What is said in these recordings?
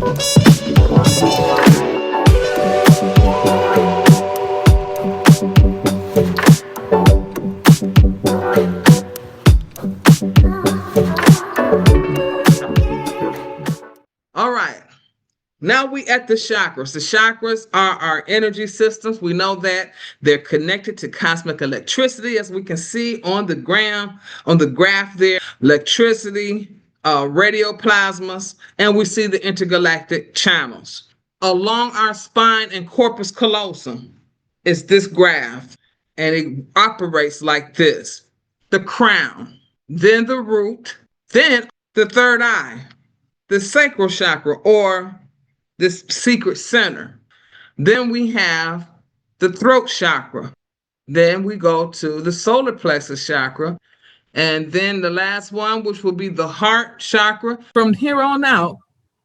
All right. Now we at the chakras. The chakras are our energy systems. We know that they're connected to cosmic electricity, as we can see on the graph there. Electricity, radio plasmas, and we see the intergalactic channels. Along our spine and corpus callosum is this graph, and it operates like this: the crown, then the root, then the third eye, the sacral chakra, or this secret center. Then we have the throat chakra. Then we go to the solar plexus chakra. And then the last one, which will be the heart chakra. From here on out,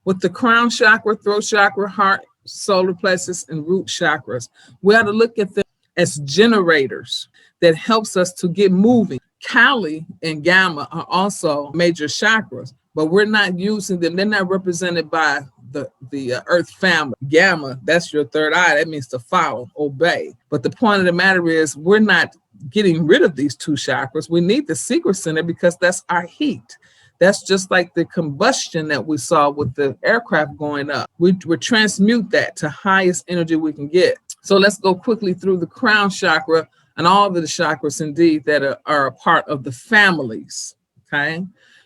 with the crown chakra, throat chakra, heart, solar plexus, and root chakras, we have to look at them as generators that helps us to get moving. Kali and Gamma are also major chakras, but we're not using them. They're not represented by the earth family. Gamma, that's your third eye. That means to follow, obey. But the point of the matter is we're not getting rid of these two chakras. We need the secret center because that's our heat. That's just like the combustion that we saw with the aircraft going up. We transmute that to highest energy we can get. So let's go quickly through the crown chakra and all of the chakras indeed that are a part of the families. Okay.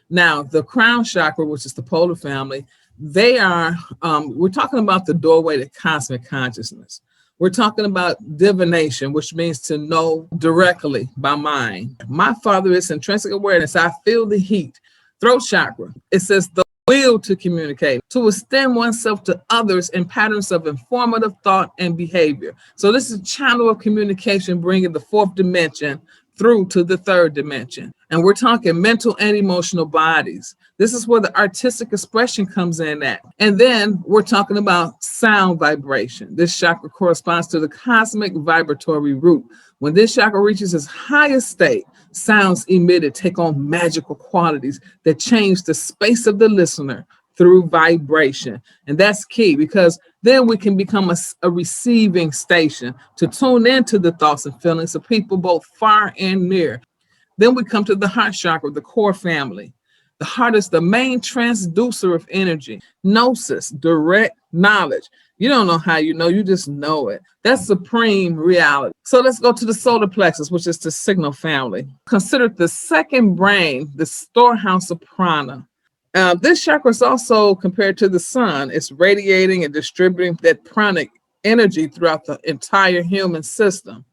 Now the crown chakra, which is the polar family, they are, we're talking about the doorway to cosmic consciousness. We're talking about divination, which means to know directly by mind. My father is intrinsic awareness. I feel the heat. Throat chakra, it says the will to communicate, to extend oneself to others in patterns of informative thought and behavior. So this is a channel of communication, bringing the fourth dimension through to the third dimension. And we're talking mental and emotional bodies. This is where the artistic expression comes in at. And then we're talking about sound vibration. This chakra corresponds to the cosmic vibratory root. When this chakra reaches its highest state, sounds emitted take on magical qualities that change the space of the listener through vibration. And that's key, because then we can become a receiving station to tune into the thoughts and feelings of people both far and near. Then we come to the heart chakra, the core family. The heart is the main transducer of energy. Gnosis, direct knowledge. You don't know how you know, you just know it. That's supreme reality. So let's go to the solar plexus, which is the signal family. Considered the second brain, the storehouse of prana. This chakra is also compared to the sun. It's radiating and distributing that pranic energy throughout the entire human system.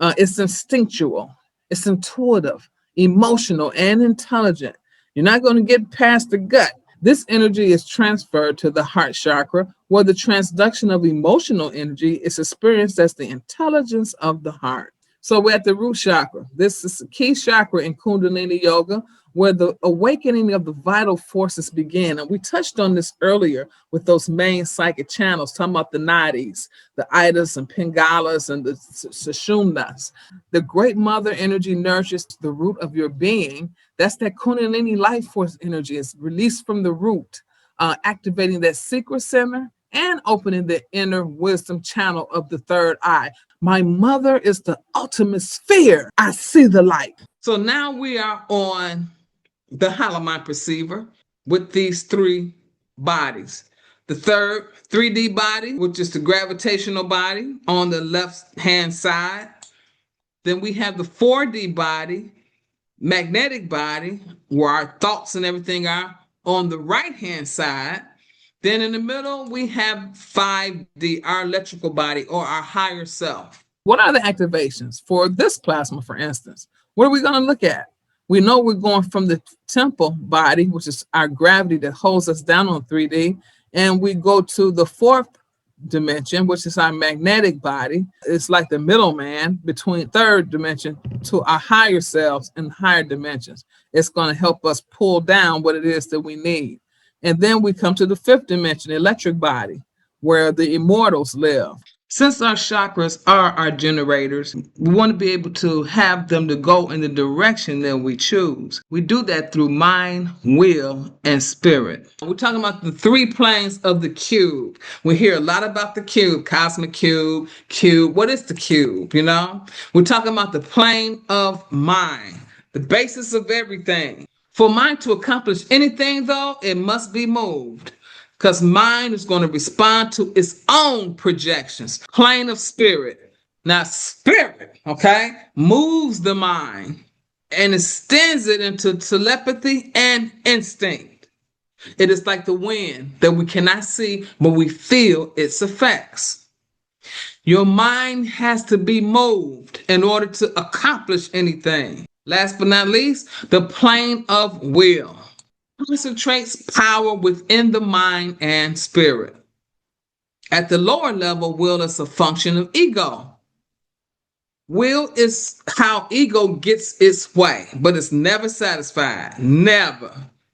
It's instinctual, it's intuitive, emotional, and intelligent. You're not going to get past the gut. This energy is transferred to the heart chakra, where the transduction of emotional energy is experienced as the intelligence of the heart. So we're at the root chakra. This is a key chakra in Kundalini Yoga, where the awakening of the vital forces begin. And we touched on this earlier with those main psychic channels, talking about the nadis, the idas and pingalas and the sushumnas. The great mother energy nourishes the root of your being. That's that Kundalini life force energy is released from the root, activating that secret center and opening the inner wisdom channel of the third eye. My mother is the ultimate sphere. I see the light. So now we are on the hollow mind perceiver with these three bodies. The third 3D body, which is the gravitational body on the left hand side. Then we have the 4D body, magnetic body, where our thoughts and everything are on the right hand side. Then in the middle, we have 5D, our electrical body or our higher self. What are the activations for this plasma, for instance? What are we going to look at? We know we're going from the temple body, which is our gravity that holds us down on 3D, and we go to the fourth dimension, which is our magnetic body. It's like the middleman between third dimension to our higher selves and higher dimensions. It's going to help us pull down what it is that we need. And then we come to the fifth dimension, electric body, where the immortals live. Since our chakras are our generators, we want to be able to have them to go in the direction that we choose. We do that through mind, will, and spirit. We're talking about the three planes of the cube. We hear a lot about the cube, cosmic cube, cube. What is the cube, you know? We're talking about the plane of mind, the basis of everything. For mind to accomplish anything, though, it must be moved. Because mind is going to respond to its own projections. Plane of spirit. Now, spirit, okay, moves the mind and extends it into telepathy and instinct. It is like the wind that we cannot see, but we feel its effects. Your mind has to be moved in order to accomplish anything. Last but not least, the plane of will concentrates power within the mind and spirit. At the lower level, will is a function of ego. Will is how ego gets its way, but it's never satisfied. Never.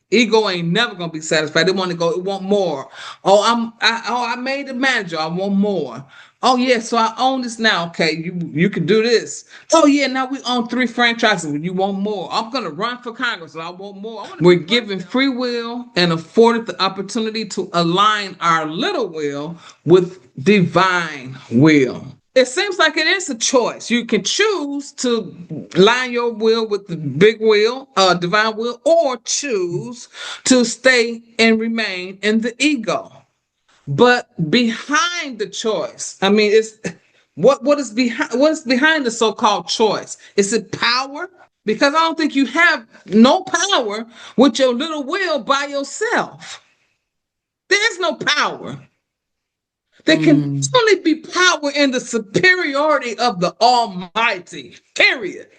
Ego ain't never gonna be satisfied. They want to go. It want more. I made the manager. I want more. Oh yeah, so I own this now. Okay, you can do this. Oh yeah, now we own 3 franchises. You want more? I'm gonna run for Congress. So I want more. We're given free will and afforded the opportunity to align our little will with divine will. It seems like it is a choice. You can choose to line your will with the big will, divine will, or choose to stay and remain in the ego. But behind the choice, I mean, it's what is behind the so-called choice? Is it power? Because I don't think you have no power with your little will by yourself. There is no power. There can only be power in the superiority of the Almighty, period.